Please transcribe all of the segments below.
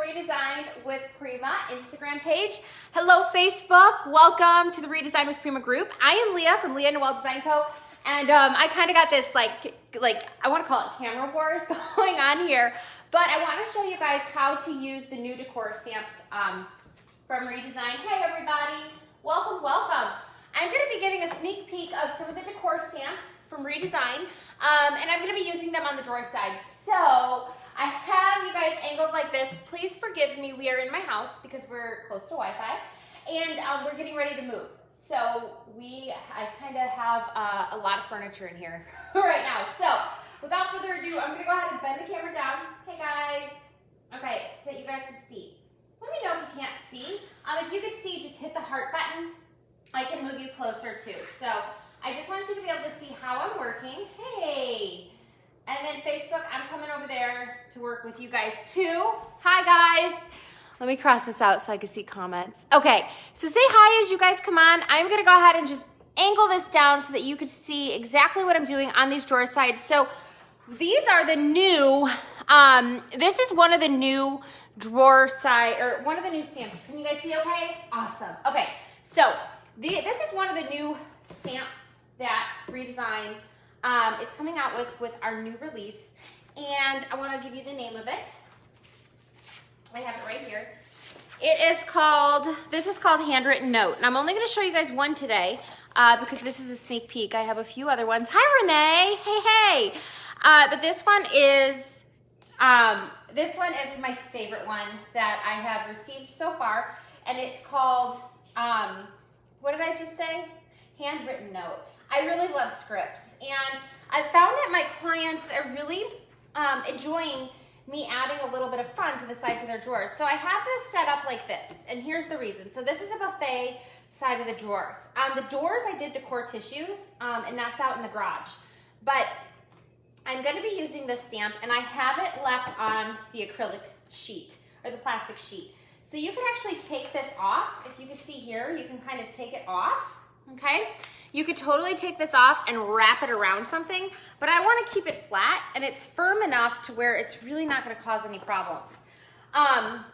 Redesign with Prima Instagram page. Hello, Facebook. Welcome to the Redesign with Prima group. I am Leah from Leah Noel Design Co. And I kind of got this like I want to call it camera wars going on here. But I want to show you guys how to use the new decor stamps from Redesign. Hey, everybody. Welcome, welcome. I'm going to be giving a sneak peek of some of the decor stamps from Redesign. And I'm going to be using them on the drawer side. So I have you guys angled like this. Please forgive me. We are in my house because we're close to Wi-Fi, and we're getting ready to move. So I kind of have a lot of furniture in here right now. So without further ado, I'm going to go ahead and bend the camera down. Hey guys. Okay, so that you guys can see. Let me know if you can't see. If you can see, just hit the heart button. I can move you closer too. So I just want you to be able to see how I'm working. Hey. And then Facebook, I'm coming over there to work with you guys too. Hi guys. Let me cross this out so I can see comments. Okay, so say hi as you guys come on. I'm gonna go ahead and just angle this down so that you can see exactly what I'm doing on these drawer sides. So these are the new, this is one of the new drawer side, or one of the new stamps. Can you guys see okay? Awesome. Okay, so this is one of the new stamps that Redesign is coming out with our new release, and I want to give you the name of it. I have it right here. This is called Handwritten Note, and I'm only going to show you guys one today because this is a sneak peek. I have a few other ones. Hi Renee, hey. But this one is my favorite one that I have received so far, and it's called what did I just say? Handwritten Note. I really love scripts, and I've found that my clients are really enjoying me adding a little bit of fun to the sides of their drawers. So I have this set up like this, and here's the reason. So this is a buffet side of the drawers. On the doors, I did decor tissues, and that's out in the garage. But I'm gonna be using this stamp, and I have it left on the acrylic sheet, or the plastic sheet. So you can actually take this off. If you can see here, you can kind of take it off, okay? You could totally take this off and wrap it around something, but I want to keep it flat and it's firm enough to where it's really not going to cause any problems. On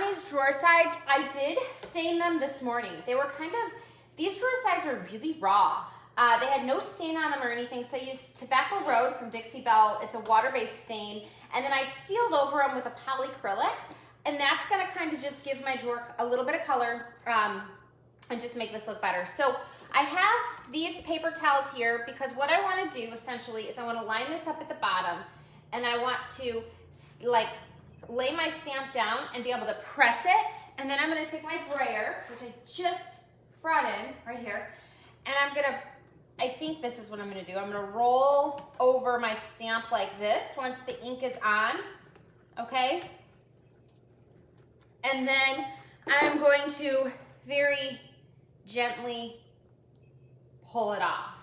these drawer sides, I did stain them this morning. They were these drawer sides were really raw. They had no stain on them or anything, so I used Tobacco Road from Dixie Belle. It's a water-based stain, and then I sealed over them with a polyacrylic, and that's going to kind of just give my drawer a little bit of color and just make this look better. So I have these paper towels here because what I want to do essentially is I want to line this up at the bottom, and I want to like lay my stamp down and be able to press it, and then I'm going to take my brayer, which I just brought in right here, and I think this is what I'm going to do. I'm going to roll over my stamp like this once the ink is on, okay? And then I'm going to very gently pull it off.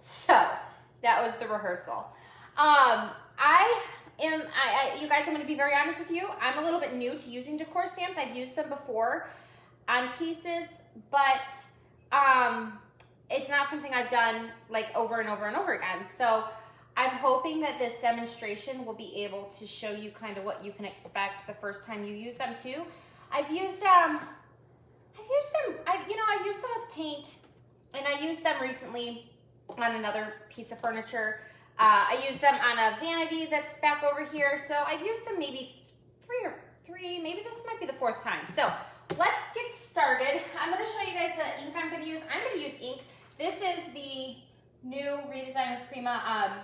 So that was the rehearsal. You guys, I'm going to be very honest with you. I'm a little bit new to using decor stamps. I've used them before on pieces, but it's not something I've done like over and over and over again. So I'm hoping that this demonstration will be able to show you kind of what you can expect the first time you use them too. I've used them with paint, and I used them recently on another piece of furniture. I used them on a vanity that's back over here. So I've used them maybe three, maybe this might be the fourth time. So let's get started. I'm going to show you guys the ink I'm going to use. I'm going to use ink. This is the new Redesign with Prima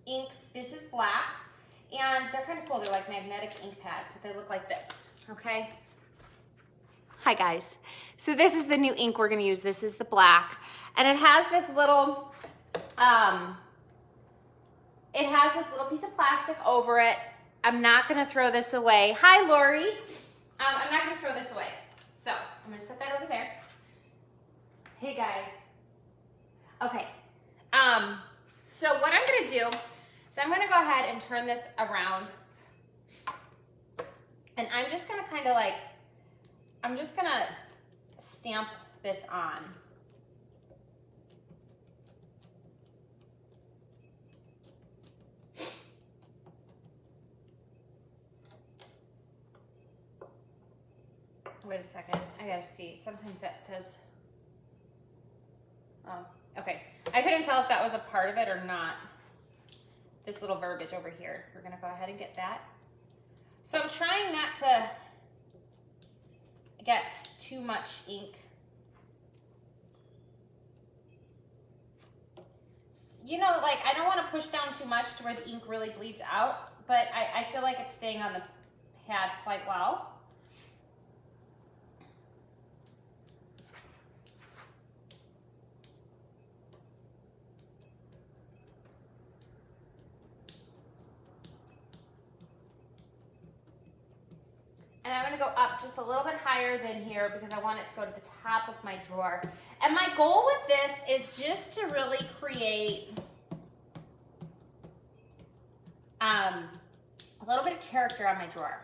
inks. This is black, and they're kind of cool. They're like magnetic ink pads, but they look like this, okay? Hi guys. So this is the new ink we're going to use. This is the black, and it has this little piece of plastic over it. I'm not going to throw this away. Hi Lori. I'm not going to throw this away. So I'm going to set that over there. Hey guys. Okay. So what I'm going to do is I'm going to go ahead and turn this around, and I'm just going to kind of like, I'm just going to stamp this on. Wait a second, I gotta see. Sometimes that says, oh, okay. I couldn't tell if that was a part of it or not. This little verbiage over here. We're gonna go ahead and get that. So I'm trying not to get too much ink. You know, like I don't want to push down too much to where the ink really bleeds out, but I feel like it's staying on the pad quite well. And I'm gonna go up just a little bit higher than here because I want it to go to the top of my drawer. And my goal with this is just to really create a little bit of character on my drawer.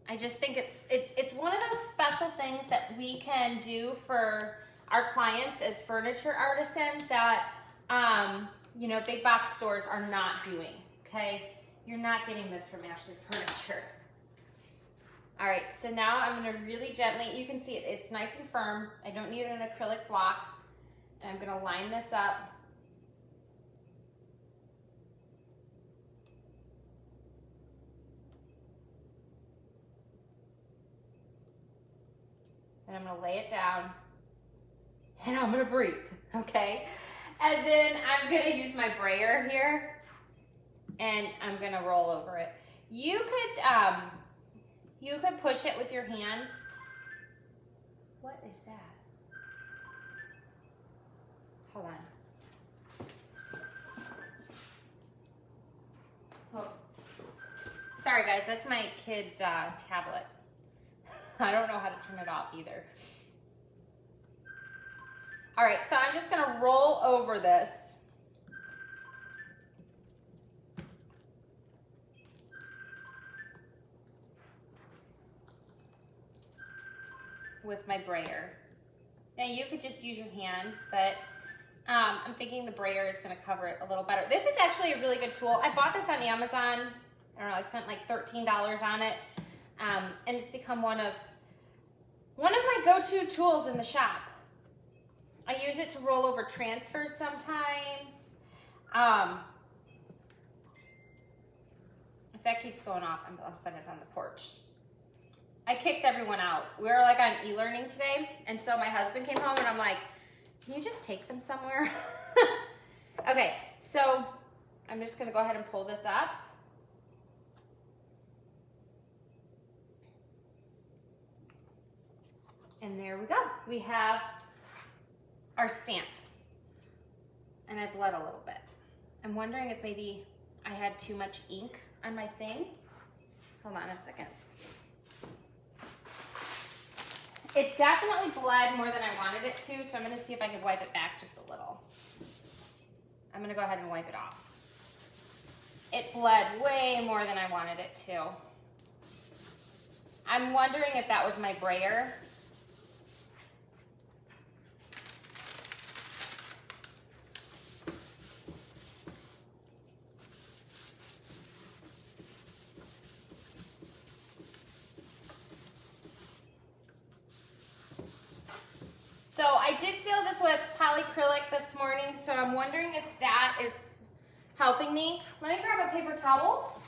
I just think it's one of those special things that we can do for our clients as furniture artisans that you know, big box stores are not doing, okay? You're not getting this from Ashley Furniture. All right, so now I'm gonna really gently, you can see it's nice and firm. I don't need an acrylic block. And I'm gonna line this up. And I'm gonna lay it down. And I'm gonna breathe, okay? And then I'm gonna use my brayer here. And I'm gonna roll over it. You could push it with your hands. What is that? Hold on. Oh, sorry guys, that's my kid's tablet. I don't know how to turn it off either. All right, so I'm just gonna roll over this. With my brayer. Now you could just use your hands, but I'm thinking the brayer is going to cover it a little better. This is actually a really good tool. I bought this on Amazon. I don't know, I spent like $13 on it, and it's become one of my go-to tools in the shop. I use it to roll over transfers sometimes. If that keeps going off, I'll set it on the porch. I kicked everyone out. We were like on e-learning today, and so my husband came home and I'm like, can you just take them somewhere? Okay, so I'm just gonna go ahead and pull this up. And there we go. We have our stamp. And I bled a little bit. I'm wondering if maybe I had too much ink on my thing. Hold on a second. It definitely bled more than I wanted it to, so I'm gonna see if I can wipe it back just a little. I'm gonna go ahead and wipe it off. It bled way more than I wanted it to. I'm wondering if that was my brayer. So I did seal this with polyacrylic this morning, so I'm wondering if that is helping me. Let me grab a paper towel.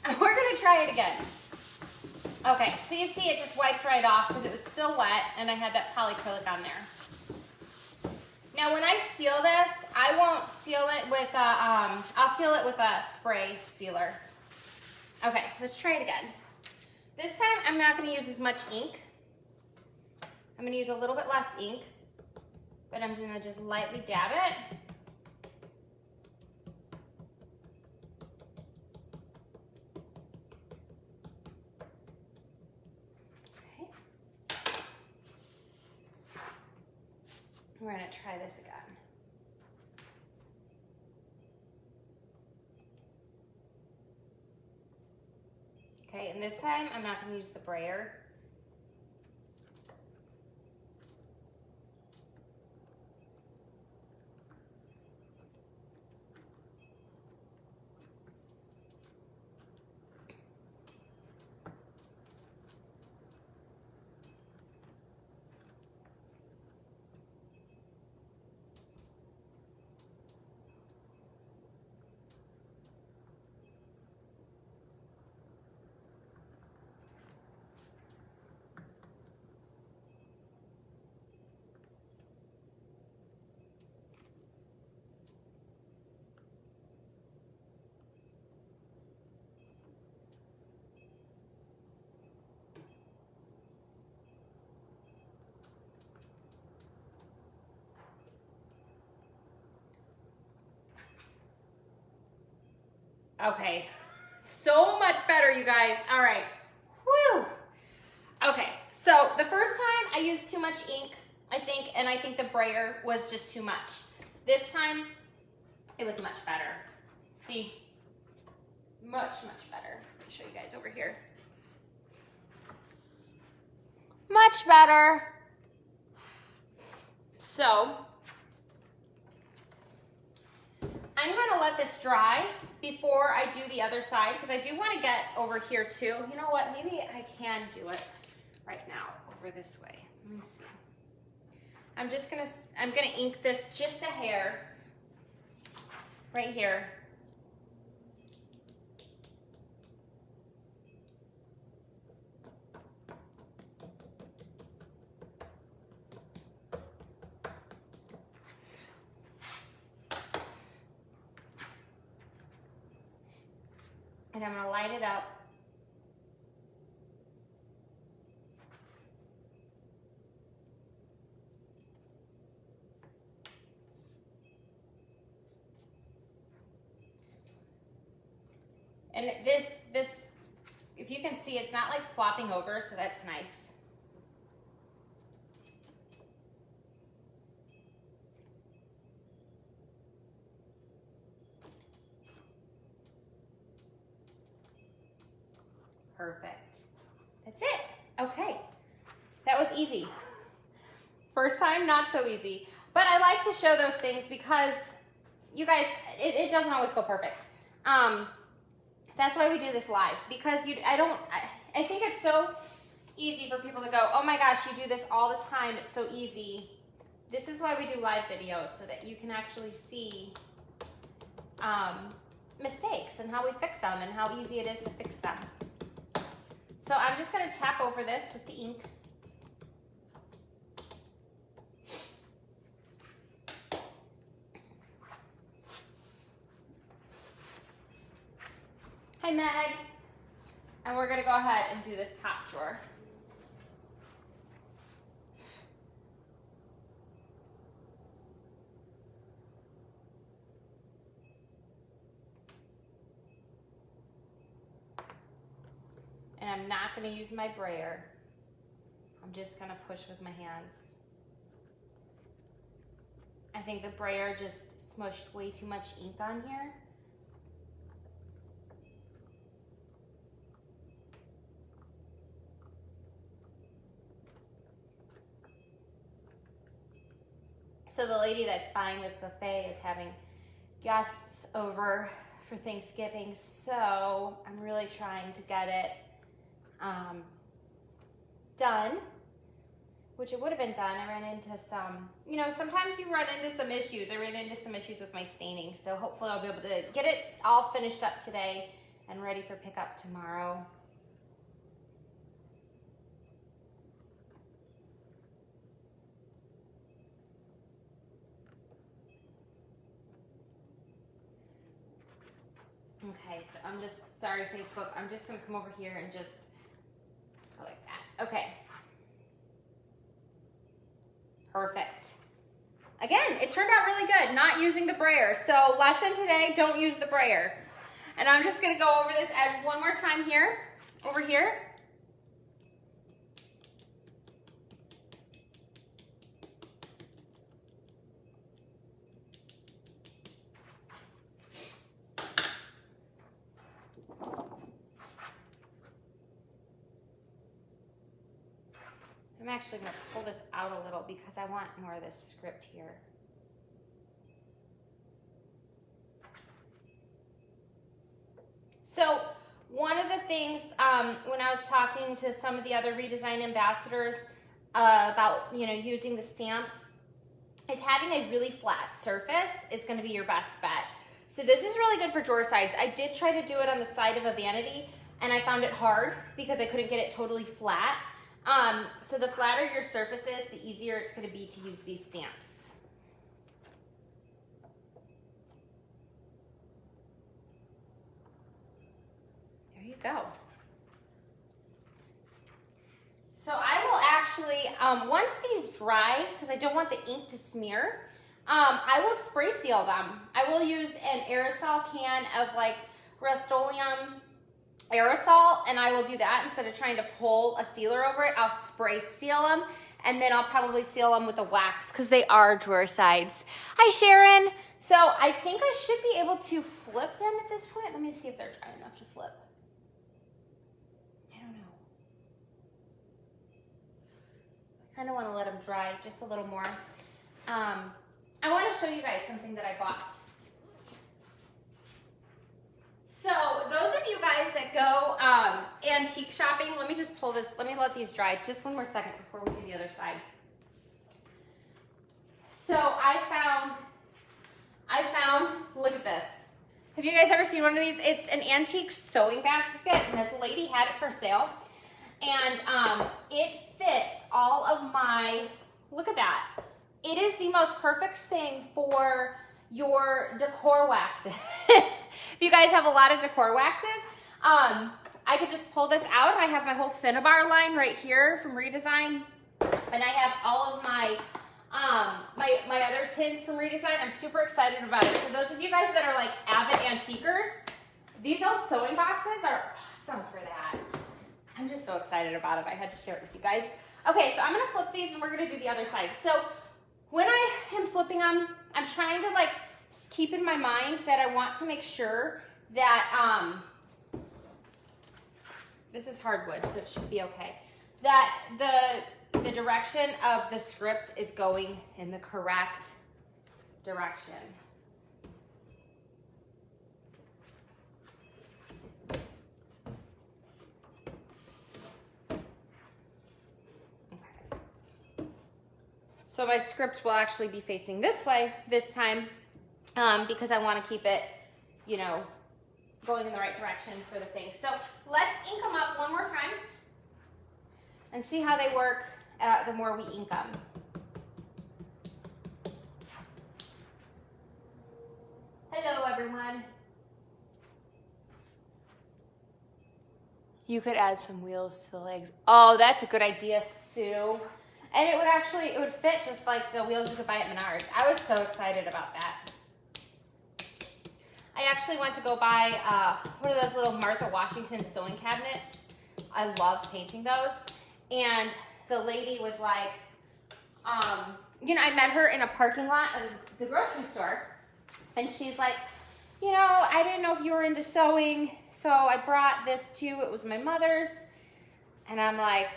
And we're gonna try it again. Okay, so you see it just wiped right off because it was still wet and I had that polyacrylic on there. Now when I seal this, I won't seal it with I'll seal it with a spray sealer. Okay, let's try it again. This time I'm not gonna use as much ink. I'm gonna use a little bit less ink, but I'm gonna just lightly dab it. We're gonna try this again. Okay, and this time I'm not gonna use the brayer. Okay, so much better, you guys. All right, whew. Okay, so the first time I used too much ink, I think, and I think the brayer was just too much. This time, it was much better. See, much better. Let me show you guys over here. Much better. So, I'm gonna let this dry before I do the other side, because I do want to get over here too. You know what, maybe I can do it right now over this way. Let me see. I'm gonna ink this just a hair right here. And I'm gonna light it up. And this, if you can see, it's not like flopping over, so that's nice. Perfect. That's it. Okay. That was easy. First time, not so easy. But I like to show those things because, you guys, it doesn't always go perfect. That's why we do this live, because I think it's so easy for people to go, oh my gosh, you do this all the time, it's so easy. This is why we do live videos, so that you can actually see mistakes and how we fix them and how easy it is to fix them. So I'm just gonna tap over this with the ink. Hi, Meg. And we're gonna go ahead and do this top drawer. And I'm not gonna use my brayer. I'm just gonna push with my hands. I think the brayer just smushed way too much ink on here. So the lady that's buying this buffet is having guests over for Thanksgiving, so I'm really trying to get it done, which it would have been done. I ran into some, you know, sometimes you run into some issues. I ran into some issues with my staining, so hopefully I'll be able to get it all finished up today and ready for pickup tomorrow. Okay, so I'm just, sorry Facebook, I'm just gonna come over here and just go like that. Okay. Perfect. Again, it turned out really good, not using the brayer. So lesson today, don't use the brayer. And I'm just gonna go over this edge one more time here, over here. I'm actually going to pull this out a little because I want more of this script here. So one of the things when I was talking to some of the other redesign ambassadors about, you know, using the stamps, is having a really flat surface is going to be your best bet. So this is really good for drawer sides. I did try to do it on the side of a vanity and I found it hard because I couldn't get it totally flat. So the flatter your surface is, the easier it's going to be to use these stamps. There you go. So I will actually, once these dry, because I don't want the ink to smear, I will spray seal them. I will use an aerosol can of like Rust-Oleum aerosol, and I will do that instead of trying to pull a sealer over it. I'll spray seal them, and then I'll probably seal them with a wax because they are drawer sides. Hi, Sharon. So I think I should be able to flip them at this point. Let me see if they're dry enough to flip. I don't know. I kind of want to let them dry just a little more. I want to show you guys something that I bought. So those of you guys that go antique shopping, let me just pull this, let me let these dry just one more second before we do the other side. So I found, look at this. Have you guys ever seen one of these? It's an antique sewing basket, and this lady had it for sale. And it fits all of my, look at that. It is the most perfect thing for your decor waxes. If you guys have a lot of decor waxes, I could just pull this out, and I have my whole Finnabar line right here from Redesign, and I have all of my my other tins from Redesign. I'm super excited about it. So those of you guys that are like avid antiquers, these old sewing boxes are awesome for that. I'm just so excited about it. I had to share it with you guys. Okay, so I'm gonna flip these, and we're gonna do the other side. So when I am flipping them, I'm trying to like keep in my mind that I want to make sure that, this is hardwood, so it should be okay, that the direction of the script is going in the correct direction. Okay. So my script will actually be facing this way this time, because I want to keep it, you know, going in the right direction for the thing. So let's ink them up one more time and see how they work the more we ink them. Hello, everyone. You could add some wheels to the legs. Oh, that's a good idea, Sue. And it would fit just like the wheels you could buy at Menards. I was so excited about that. I actually went to go buy one of those little Martha Washington sewing cabinets. I love painting those. And the lady was like, you know, I met her in a parking lot of the grocery store. And she's like, you know, I didn't know if you were into sewing, so I brought this too. It was my mother's. And I'm like,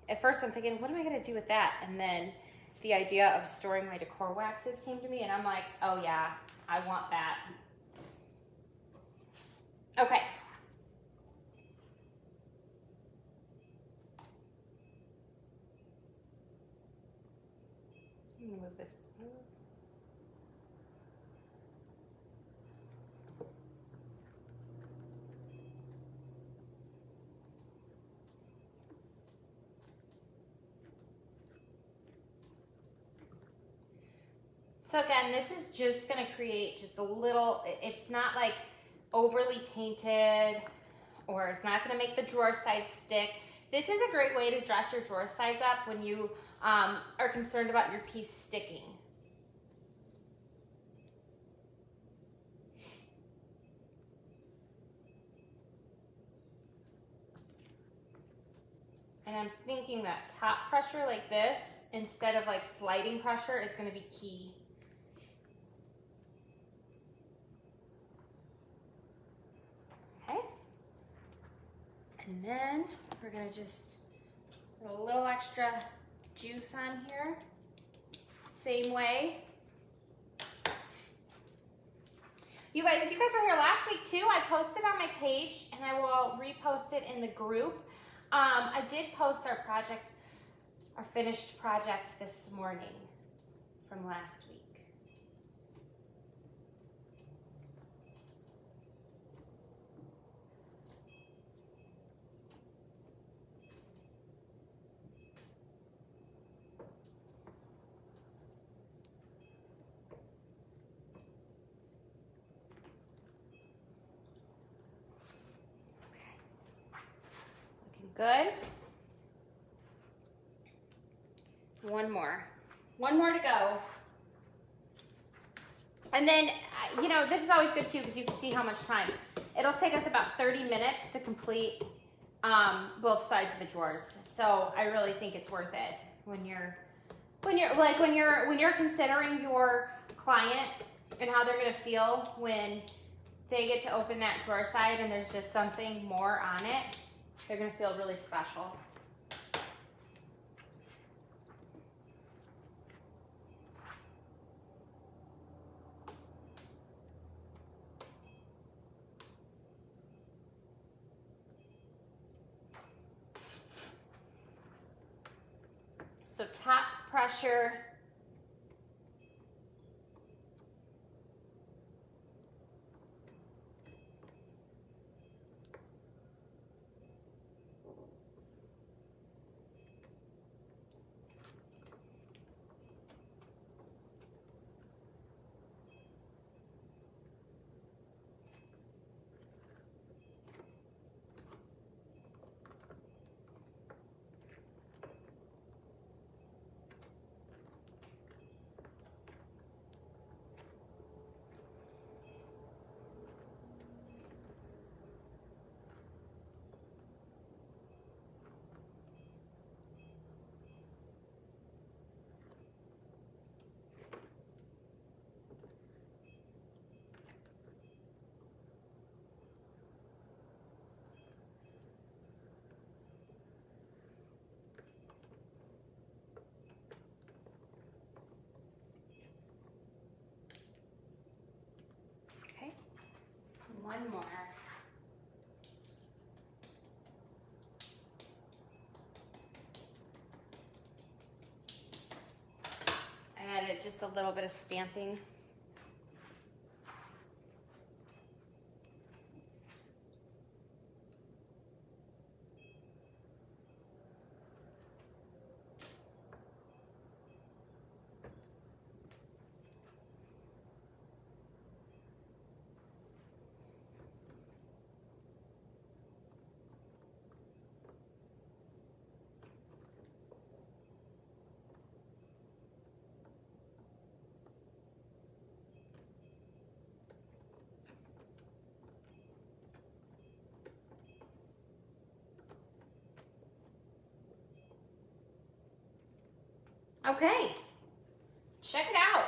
at first I'm thinking, what am I gonna do with that? And then the idea of storing my decor waxes came to me, and I'm like, oh yeah, I want that. Okay. I'm gonna move this. So again, this is just gonna create just a little, it's not like overly painted, or it's not gonna make the drawer sides stick. This is a great way to dress your drawer sides up when you are concerned about your piece sticking. And I'm thinking that top pressure like this, instead of like sliding pressure, is gonna be key. And then we're gonna just put a little extra juice on here. Same way. You guys, if you guys were here last week too, I posted on my page, and I will repost it in the group. I did post our project, our finished project this morning from last week. Good. One more to go. And then, you know, this is always good too, because you can see how much time. it'll take us about 30 minutes to complete both sides of the drawers. So I really think it's worth it when you're considering your client and how they're gonna feel when they get to open that drawer side and there's just something more on it. They're gonna feel really special. So top pressure. One more. I added just a little bit of stamping. Okay, check it out.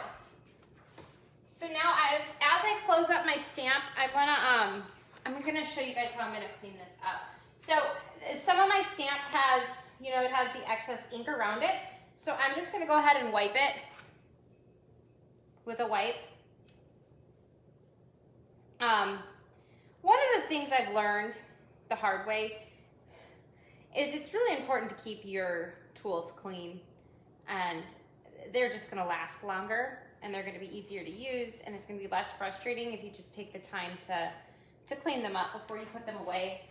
So now as I close up my stamp, I'm gonna show you guys how I'm gonna clean this up. So some of my stamp has, you know, it has the excess ink around it. So I'm just gonna go ahead and wipe it with a wipe. One of the things I've learned the hard way is it's really important to keep your tools clean, and they're just gonna last longer and they're gonna be easier to use, and it's gonna be less frustrating if you just take the time to clean them up before you put them away.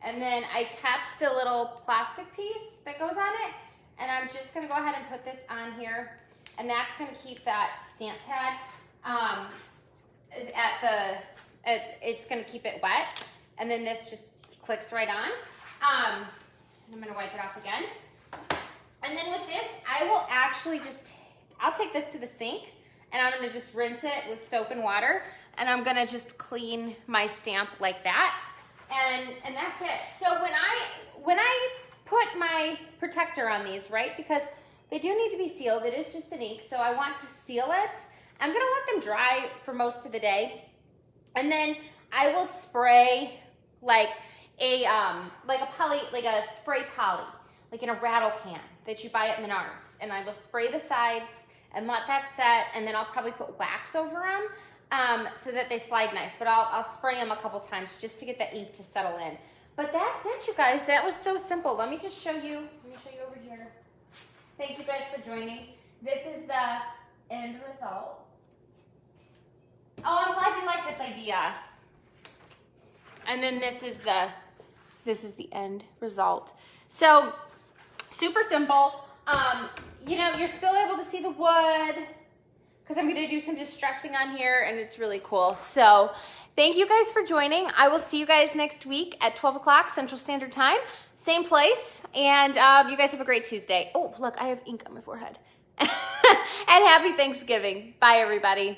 And then I kept the little plastic piece that goes on it, and I'm just gonna go ahead and put this on here, and that's gonna keep that stamp pad it's gonna keep it wet, and then this just clicks right on. I'm gonna wipe it off again. And then with this, I will actually I'll take this to the sink, and I'm gonna just rinse it with soap and water, and I'm gonna just clean my stamp like that, and that's it. So when I put my protector on these, right, because they do need to be sealed, it is just an ink, so I want to seal it. I'm gonna let them dry for most of the day, and then I will spray like a spray poly, like in a rattle can that you buy at Menards, and I will spray the sides and let that set, and then I'll probably put wax over them so that they slide nice, but I'll spray them a couple times just to get the ink to settle in. But that's it, you guys. That was so simple. Let me just show you. Let me show you over here. Thank you guys for joining. This is the end result. Oh, I'm glad you like this idea. And then this is the end result. So super simple. You know, you're still able to see the wood because I'm gonna do some distressing on here, and it's really cool. So thank you guys for joining. I will see you guys next week at 12 o'clock Central Standard Time, same place. And you guys have a great Tuesday. Oh, look, I have ink on my forehead. And happy Thanksgiving. Bye, everybody.